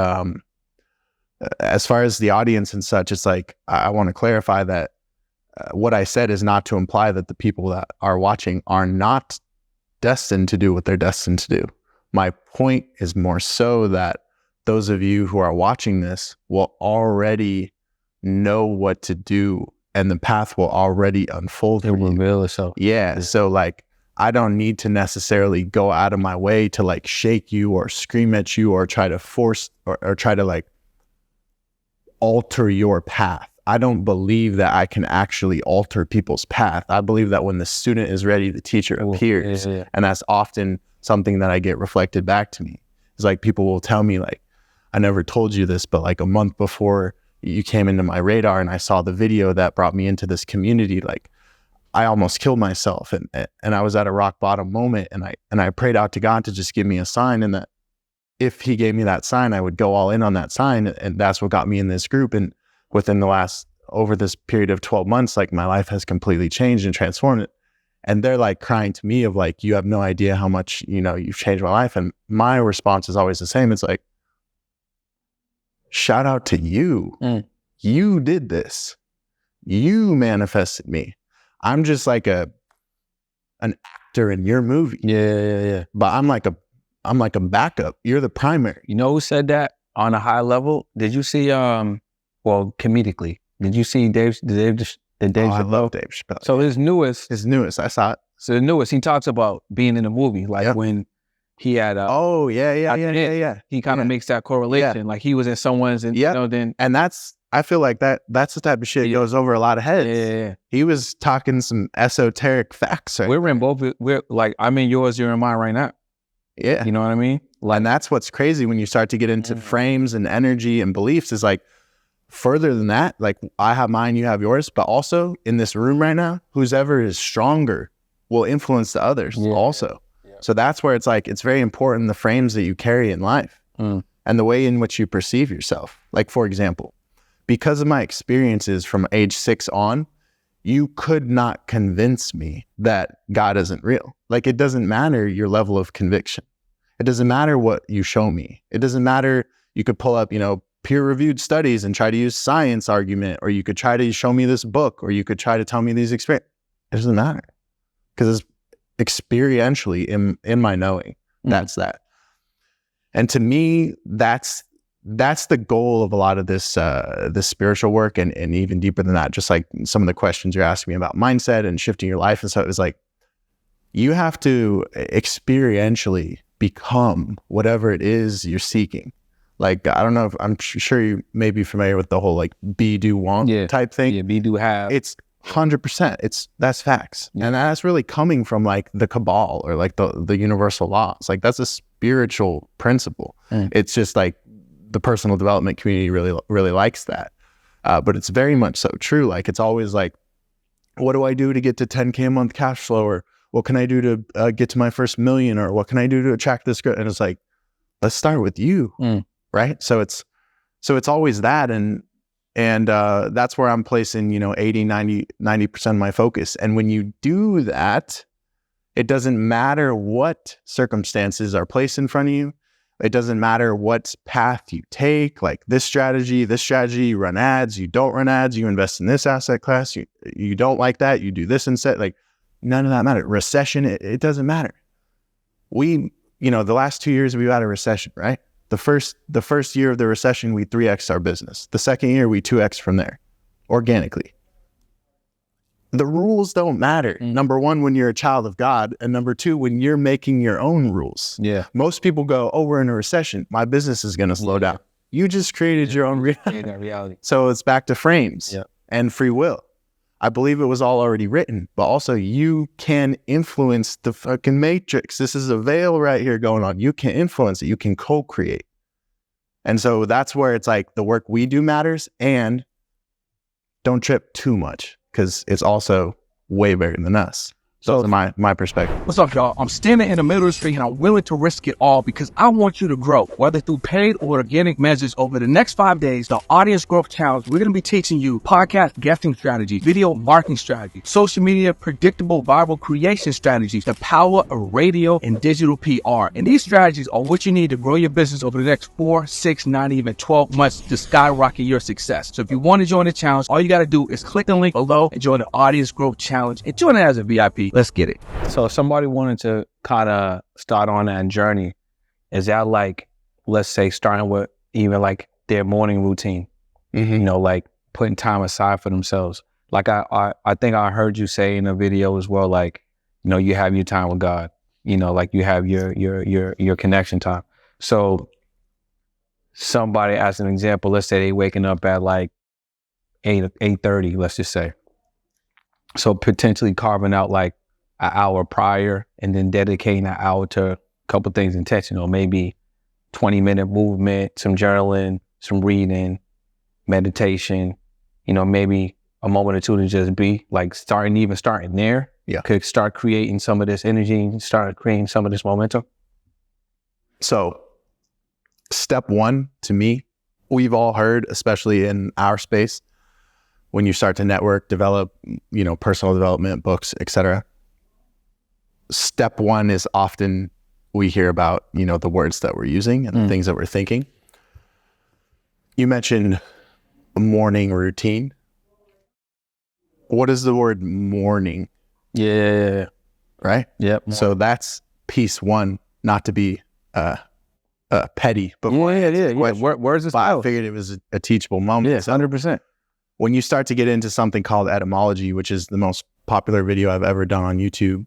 as far as the audience and such, it's like, I want to clarify that what I said is not to imply that the people that are watching are not destined to do what they're destined to do. My point is more so that those of you who are watching this will already know what to do, and the path will already unfold. It will reveal itself. Yeah. So like, I don't need to necessarily go out of my way to like shake you or scream at you or try to force or try to like alter your path. I don't believe that I can actually alter people's path. I believe that when the student is ready, the teacher appears. Yeah. And that's often something that I get reflected back to me. It's like people will tell me like, I never told you this, but like a month before you came into my radar and I saw the video that brought me into this community, like I almost killed myself. And I was at a rock bottom moment, and I prayed out to God to just give me a sign, and that if he gave me that sign, I would go all in on that sign. And that's what got me in this group. And within over this period of 12 months, like my life has completely changed and transformed it. And they're like crying to me of like, you have no idea how much, you've changed my life. And my response is always the same. It's like, shout out to you. You did this. You manifested me. I'm just like an actor in your movie. Yeah. But I'm like a backup. You're the primary. You know who said that on a high level? Did you see, comedically, did you see Dave I love Dave Chappelle. So his newest, I saw it. So the newest, he talks about being in a movie, like when he had yeah. He kind of makes that correlation, like he was in someone's, and then and I feel like that's the type of shit goes over a lot of heads. Yeah. He was talking some esoteric facts. Right? We're like, I'm in yours, you're in mine right now. Yeah, you know what I mean. Like, and that's what's crazy when you start to get into frames and energy and beliefs. Is like further than that. Like I have mine, you have yours, but also in this room right now, whoever is stronger will influence the others also. So that's where it's like, it's very important, the frames that you carry in life and the way in which you perceive yourself. Like, for example, because of my experiences from age 6 on, you could not convince me that God isn't real. Like, it doesn't matter your level of conviction. It doesn't matter what you show me. It doesn't matter. You could pull up, peer-reviewed studies and try to use science argument, or you could try to show me this book, or you could try to tell me these experiences. It doesn't matter, because it's experientially in my knowing. That's that. And to me, that's the goal of a lot of this spiritual work, and even deeper than that, just like some of the questions you're asking me about mindset and shifting your life and stuff, is like, you have to experientially become whatever it is you're seeking. Like, I don't know if I'm sure you may be familiar with the whole like be, do, want type thing. Yeah, be, do, have. It's 100%. That's facts. And that's really coming from like the Cabal or like the universal laws. Like, that's a spiritual principle. It's just like the personal development community really likes that. But it's very much so true. Like, it's always like, what do I do to get to 10K a month cash flow? Or what can I do to get to my first million? Or what can I do to attract this girl? And it's like, let's start with you. Right. So it's always that. And that's where I'm placing, 80, 90% of my focus. And when you do that, it doesn't matter what circumstances are placed in front of you. It doesn't matter what path you take, like this strategy, you run ads, you don't run ads, you invest in this asset class, you don't like that, you do this instead. Like, none of that matters. Recession, it doesn't matter. The last 2 years we've had a recession, right? The first year of the recession, we 3x our business. The second year, we 2x from there, organically. The rules don't matter. Number one, when you're a child of God, and number two, when you're making your own rules. Yeah. Most people go, "Oh, we're in a recession. My business is going to slow down." You just created your own reality. So it's back to frames and free will. I believe it was all already written, but also you can influence the fucking matrix. This is a veil right here going on. You can influence it. You can co-create. And so that's where it's like the work we do matters, and don't trip too much, because it's also way bigger than us. Those are my perspective. What's up, y'all? I'm standing in the middle of the street and I'm willing to risk it all because I want you to grow, whether through paid or organic measures. Over the next 5 days, the Audience Growth Challenge, we're going to be teaching you podcast guesting strategies, video marketing strategies, social media predictable viral creation strategies, the power of radio and digital PR. And these strategies are what you need to grow your business over the next 4, 6, 9, even 12 months to skyrocket your success. So if you want to join the challenge, all you got to do is click the link below and join the Audience Growth Challenge and join it as a VIP. Let's get it. So if somebody wanted to kind of start on that journey, is that like, let's say starting with even like their morning routine, you know, like putting time aside for themselves. Like I think I heard you say in a video as well, like, you know, you have your time with God, you know, like you have your connection time. So somebody, as an example, let's say they waking up at like 8:30, let's just say. So potentially carving out like an hour prior and then dedicating an hour to a couple things intentional, maybe 20-minute movement, some journaling, some reading, meditation, you know, maybe a moment or two to just be like starting there. Yeah. Could start creating some of this energy, start creating some of this momentum. So step one, to me, we've all heard, especially in our space, when you start to network, develop, you know, personal development, books, etc. Step one is often we hear about, you know, the words that we're using and the things that we're thinking. You mentioned a morning routine. What is the word morning? Yeah. Right? Yep. So that's piece one, not to be petty, but where's this? I figured it was a teachable moment. Yes, 100%. When you start to get into something called etymology, which is the most popular video I've ever done on YouTube,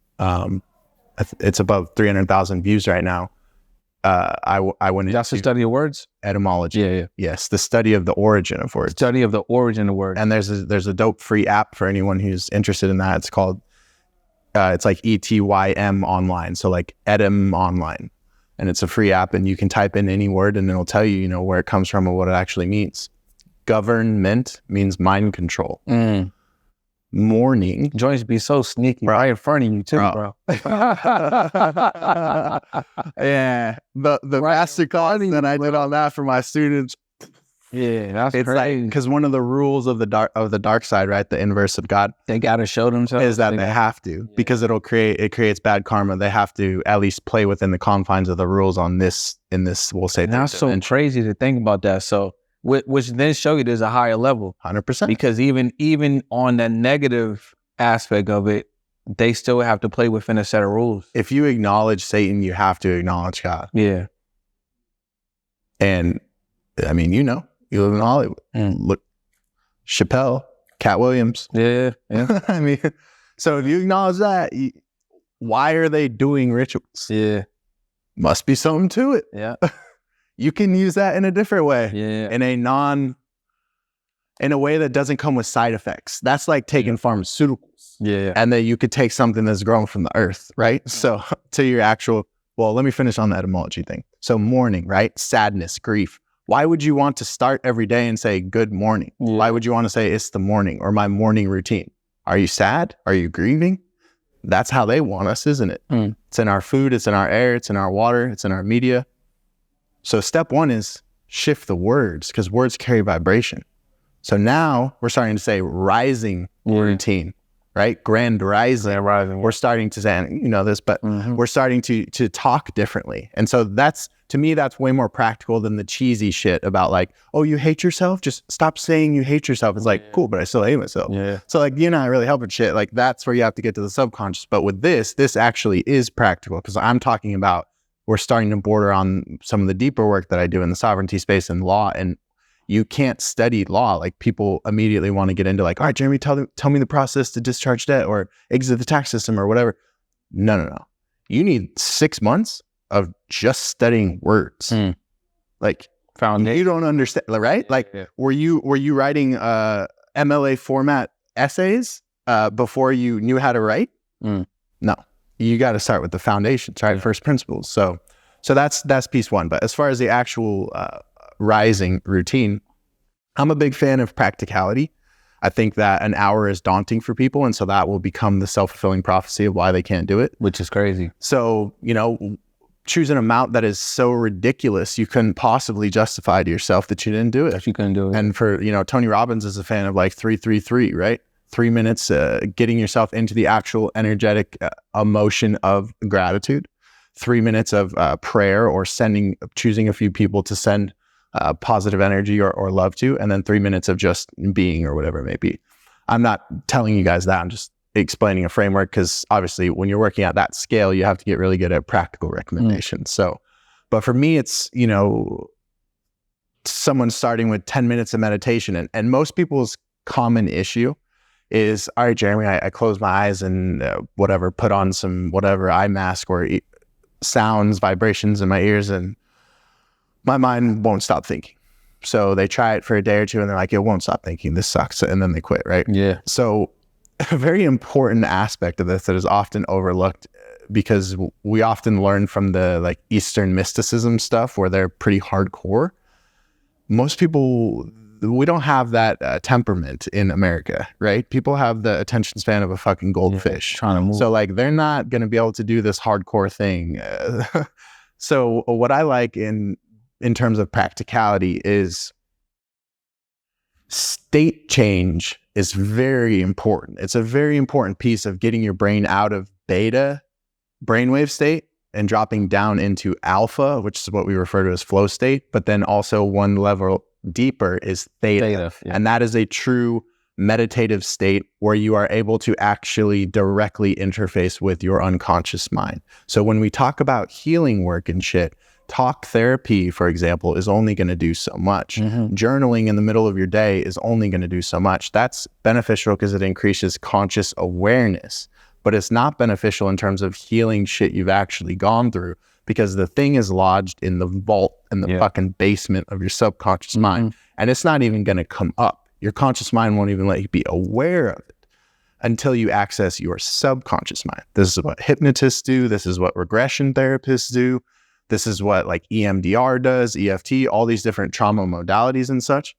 it's above 300,000 views right now. I went into that's the study of words? Etymology. Yeah. Yes, the study of the origin of words. Study of the origin of words. And there's a dope free app for anyone who's interested in that. It's called, it's like ETYM online. So like Etym online. And it's a free app and you can type in any word and it'll tell you, you know, where it comes from and what it actually means. Government means mind control. Morning. Joints be so sneaky, bro. Right in front of you too, bro. Yeah. The masterclass that I did on that for my students. Yeah, that's it's crazy. Because one of the rules of the dark side, right, the inverse of God, they gotta show themselves, is that they have to, because it creates bad karma. They have to at least play within the confines of the rules in this, we'll say. And that's so crazy to think about that. So, which then show you there's a higher level, 100%. Because even on the negative aspect of it, they still have to play within a set of rules. If you acknowledge Satan, you have to acknowledge God. Yeah. And I mean, you know, you live in Hollywood. Look, Chappelle, Cat Williams. Yeah. I mean, so if you acknowledge that, why are they doing rituals? Yeah. Must be something to it. Yeah. You can use that in a different way. Yeah. In a way that doesn't come with side effects. That's like taking pharmaceuticals. Yeah. And then you could take something that's grown from the earth, right? So to your actual, well, let me finish on the etymology thing. So mourning, right? Sadness, grief. Why would you want to start every day and say, good morning? Yeah. Why would you want to say, it's the morning or my morning routine? Are you sad? Are you grieving? That's how they want us, isn't it? It's in our food. It's in our air. It's in our water. It's in our media. So step one is shift the words, because words carry vibration. So now we're starting to say rising routine, right? Grand rising. Yeah, rising. We're starting to say, you know this, but we're starting to talk differently. And so that's, to me, that's way more practical than the cheesy shit about like, oh, you hate yourself? Just stop saying you hate yourself. It's like, cool, but I still hate myself. Yeah. So like, you're not really helping shit. Like that's where you have to get to the subconscious. But with this actually is practical, because I'm talking about, we're starting to border on some of the deeper work that I do in the sovereignty space and law. And you can't study law. Like people immediately want to get into like, all right, Jeremy, tell me the process to discharge debt or exit the tax system or whatever. No. You need 6 months of just studying words. Like foundation. You don't understand, right? Yeah, like, were you writing MLA format essays before you knew how to write? No. You got to start with the foundations, right? First principles. So that's piece one. But as far as the actual rising routine, I'm a big fan of practicality. I think that an hour is daunting for people. And so that will become the self-fulfilling prophecy of why they can't do it. Which is crazy. So, choose an amount that is so ridiculous you couldn't possibly justify to yourself that you didn't do it. That you couldn't do it. And for, Tony Robbins is a fan of like 3-3-3, right? 3 minutes, getting yourself into the actual energetic emotion of gratitude. 3 minutes of prayer or choosing a few people to send positive energy or love to, and then 3 minutes of just being or whatever it may be. I'm not telling you guys that. I'm just explaining a framework, because obviously when you're working at that scale, you have to get really good at practical recommendations. So, but for me, it's, someone starting with 10 minutes of meditation, and most people's common issue is, all right, Jeremy, I close my eyes and put on some eye mask or sounds, vibrations in my ears, and my mind won't stop thinking. So they try it for a day or two and they're like, it won't stop thinking, this sucks, and then they quit, right? Yeah. So a very important aspect of this that is often overlooked, because we often learn from the like Eastern mysticism stuff where they're pretty hardcore. Most people, we don't have that temperament in America, right? People have the attention span of a fucking goldfish. Trying to move. So like they're not going to be able to do this hardcore thing. So what I like in terms of practicality is state change is very important. It's a very important piece of getting your brain out of beta brainwave state and dropping down into alpha, which is what we refer to as flow state. But then also one level deeper is theta. Yeah. And that is a true meditative state where you are able to actually directly interface with your unconscious mind. So when we talk about healing work and shit, talk therapy, for example, is only going to do so much. Journaling in the middle of your day is only going to do so much. That's beneficial because it increases conscious awareness, but it's not beneficial in terms of healing shit you've actually gone through, because the thing is lodged in the vault in the fucking basement of your subconscious mind, and it's not even going to come up. Your conscious mind won't even let you be aware of it until you access your subconscious mind. This is what hypnotists do. This is what regression therapists do. This is what like EMDR does, EFT, all these different trauma modalities and such.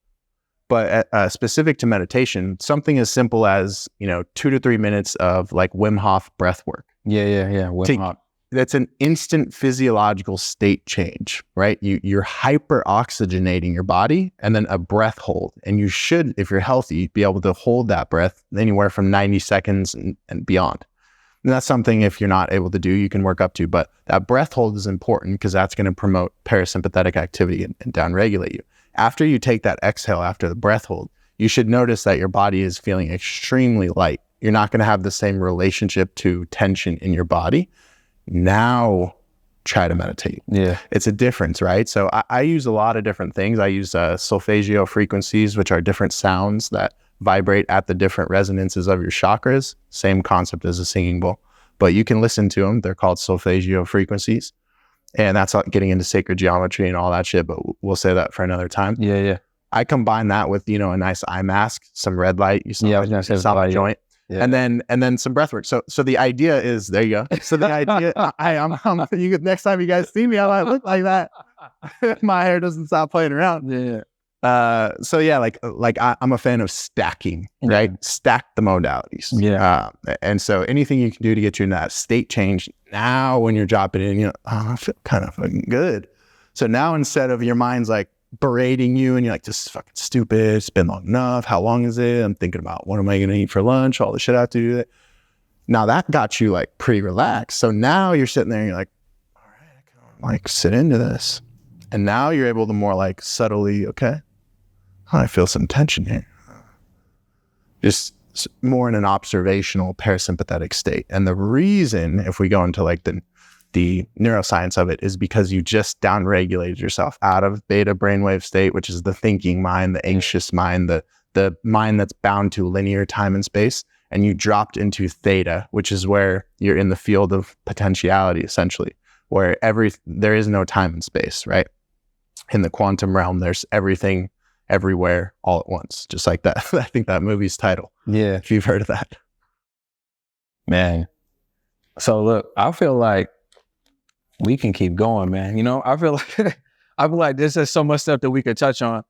But specific to meditation, something as simple as, 2 to 3 minutes of like Wim Hof breath work. Yeah. Wim Hof. That's an instant physiological state change, right? You're hyper oxygenating your body, and then a breath hold. And you should, if you're healthy, be able to hold that breath anywhere from 90 seconds and beyond. And that's something, if you're not able to do, you can work up to. But that breath hold is important because that's going to promote parasympathetic activity and downregulate you. After you take that exhale, after the breath hold, you should notice that your body is feeling extremely light. You're not going to have the same relationship to tension in your body. Now try to meditate. Yeah. It's a difference, right? So I use a lot of different things. I use solfeggio frequencies, which are different sounds that vibrate at the different resonances of your chakras. Same concept as a singing bowl, but you can listen to them. They're called solfeggio frequencies. And that's getting into sacred geometry and all that shit, but we'll say that for another time. Yeah. I combine that with, a nice eye mask, some red light, you stop the joint. Yeah. And then some breath work. So the idea is, there you go. So the idea, next time you guys see me, I might look like that. My hair doesn't stop playing around. Yeah. I'm a fan of stacking, right? Stack the modalities. Yeah. And so anything you can do to get you in that state change now when you're dropping in, I feel kind of fucking good. So now instead of your mind's like berating you and you're like, this is fucking stupid, it's been long enough, how long is it? I'm thinking about what am I going to eat for lunch, all the shit I have to do. Now that got you like pretty relaxed. So now you're sitting there and you're like, all right, I can like sit into this. And now you're able to more like subtly, okay, I feel some tension here. Just more in an observational parasympathetic state. And the reason, if we go into like the neuroscience of it, is because you just downregulated yourself out of beta brainwave state, which is the thinking mind, the anxious mind, the mind that's bound to linear time and space. And you dropped into theta, which is where you're in the field of potentiality, essentially, where there is no time and space, right? In the quantum realm, there's everything everywhere all at once, just like that. I think that movie's title. Yeah. If you've heard of that. Man. So look, I feel like we can keep going, man. I feel like there's just so much stuff that we could touch on.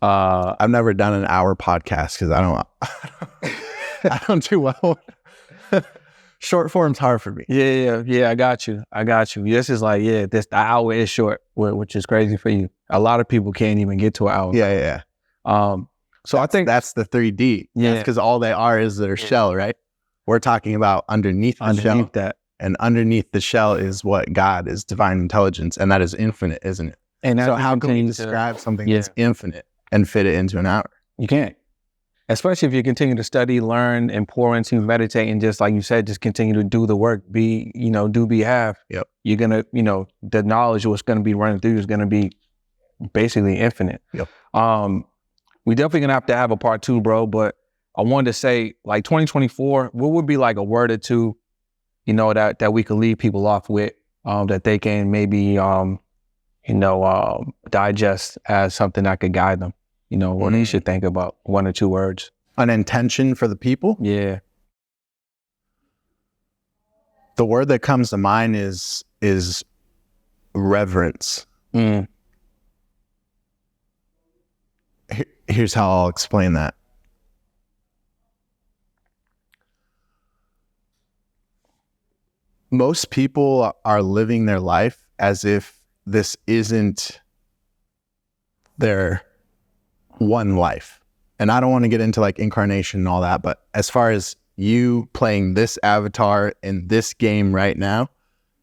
I've never done an hour podcast because I don't do well. Short form's hard for me. Yeah. I got you. This is like, the hour is short, which is crazy for you. A lot of people can't even get to an hour. Yeah. So I think that's the 3D. Yeah, because all they are is their shell, right? We're talking about underneath the shell. That. And underneath the shell is what God is, divine intelligence, and that is infinite, isn't it? And so how can we describe something that's infinite and fit it into an hour? You can't. Especially if you continue to study, learn, and pour into, meditate, and just like you said, just continue to do the work, be have. Yep. You're going to, the knowledge what's going to be running through is going to be basically infinite. Yep. We definitely going to have a part 2, bro, but I wanted to say, like 2024, what would be like a word or two, that we could leave people off with, that they can maybe, digest as something that could guide them, what they should think about, 1 or 2 words. An intention for the people? Yeah. The word that comes to mind is reverence. Here's how I'll explain that. Most people are living their life as if this isn't their one life. And I don't want to get into like incarnation and all that, but as far as you playing this avatar in this game right now,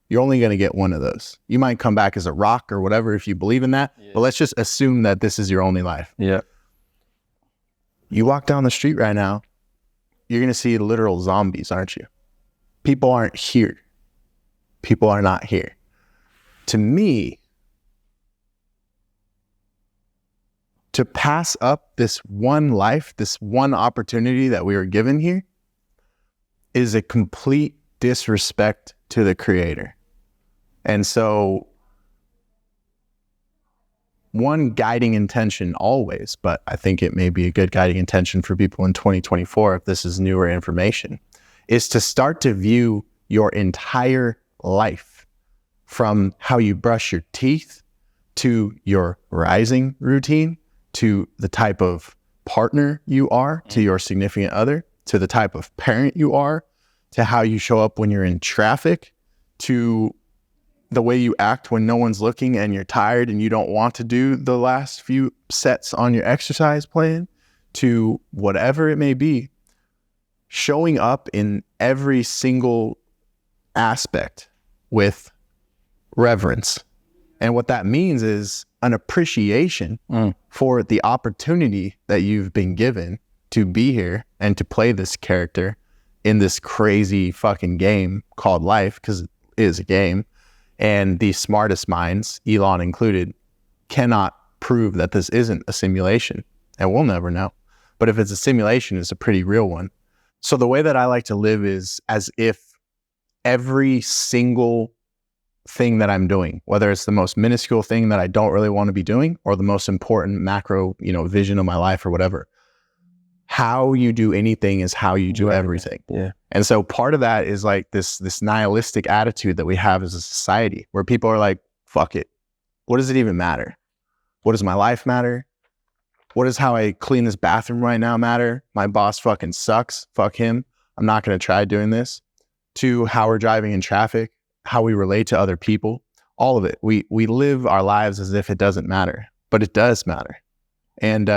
you're only going to get one of those. You might come back as a rock or whatever if you believe in that, but let's just assume that this is your only life. Yeah. You walk down the street right now, you're going to see literal zombies, aren't you? People aren't here. People are not here. To me, to pass up this one life, this one opportunity that we were given here, is a complete disrespect to the Creator. And so, one guiding intention always, but I think it may be a good guiding intention for people in 2024, if this is newer information, is to start to view your entire life, from how you brush your teeth to your rising routine, to the type of partner you are to your significant other, to the type of parent you are, to how you show up when you're in traffic, to the way you act when no one's looking and you're tired and you don't want to do the last few sets on your exercise plan, to whatever it may be. Showing up in every single aspect with reverence. And what that means is an appreciation for the opportunity that you've been given to be here and to play this character in this crazy fucking game called life, because it is a game. And the smartest minds, Elon included, cannot prove that this isn't a simulation. And we'll never know. But if it's a simulation, it's a pretty real one. So the way that I like to live is as if every single thing that I'm doing, whether it's the most minuscule thing that I don't really want to be doing or the most important macro, vision of my life or whatever, how you do anything is how you do everything. Yeah. And so part of that is like this nihilistic attitude that we have as a society, where people are like, fuck it. What does it even matter? What does my life matter? What does how I clean this bathroom right now matter? My boss fucking sucks. Fuck him. I'm not going to try doing this. To how we're driving in traffic, how we relate to other people, all of it. We live our lives as if it doesn't matter, but it does matter. And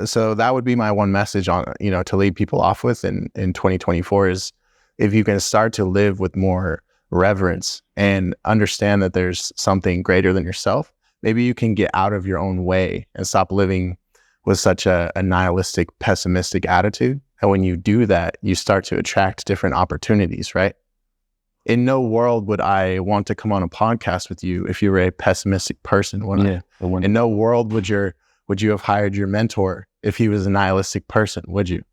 so that would be my one message on, to lead people off with in 2024 is, if you can start to live with more reverence and understand that there's something greater than yourself, maybe you can get out of your own way and stop living with such a nihilistic, pessimistic attitude. And when you do that, you start to attract different opportunities, right? In no world would I want to come on a podcast with you if you were a pessimistic person. In no world would you have hired your mentor if he was a nihilistic person, would you?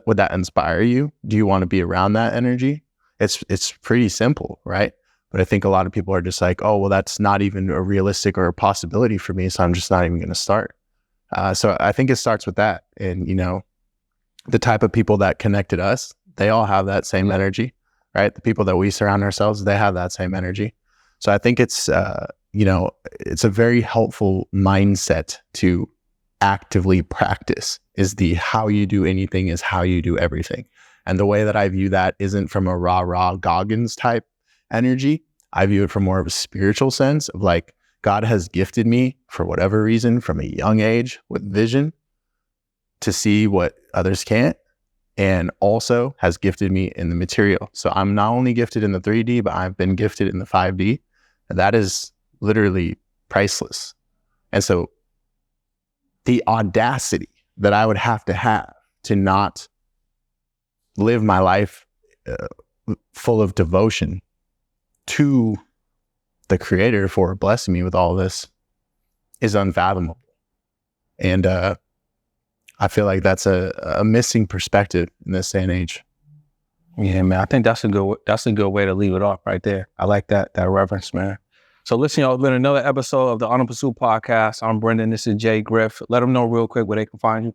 Would that inspire you? Do you want to be around that energy? It's pretty simple, right? But I think a lot of people are just like, oh, well, that's not even a realistic or a possibility for me, so I'm just not even going to start. So I think it starts with that. And, the type of people that connected us, they all have that same energy, right? The people that we surround ourselves, they have that same energy. So I think it's, it's a very helpful mindset to actively practice is the how you do anything is how you do everything. And the way that I view that isn't from a rah-rah Goggins type energy. I view it from more of a spiritual sense of like, God has gifted me for whatever reason from a young age with vision to see what others can't, and also has gifted me in the material. So I'm not only gifted in the 3D, but I've been gifted in the 5D. And that is literally priceless. And so the audacity that I would have to not live my life full of devotion to the Creator for blessing me with all this is unfathomable. And I feel like that's a missing perspective in this day and age. Yeah, man. I think that's a good way to leave it off right there. I like that reference, man. So listen, y'all, it's been another episode of the On the Pursuit podcast. I'm Brendan. This is J-Griff. Let them know real quick where they can find you.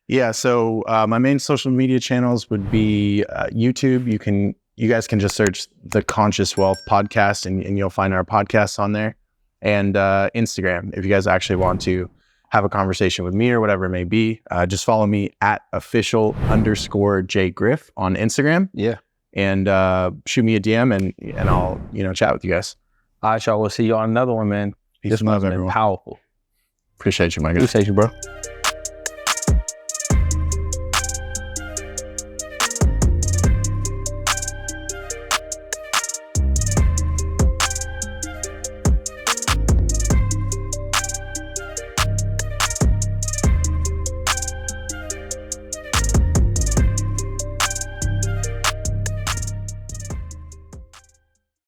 Yeah, so my main social media channels would be YouTube. You guys can just search the Conscious Wealth podcast and you'll find our podcasts on there. And Instagram, if you guys actually want to have a conversation with me or whatever it may be, just follow me at official_J-Griff on Instagram. Yeah. And shoot me a DM and I'll, chat with you guys. All right, y'all. We'll see you on another one, man. Peace This and love, one's been everyone. powerful. Appreciate you, my guy. Appreciate you, bro.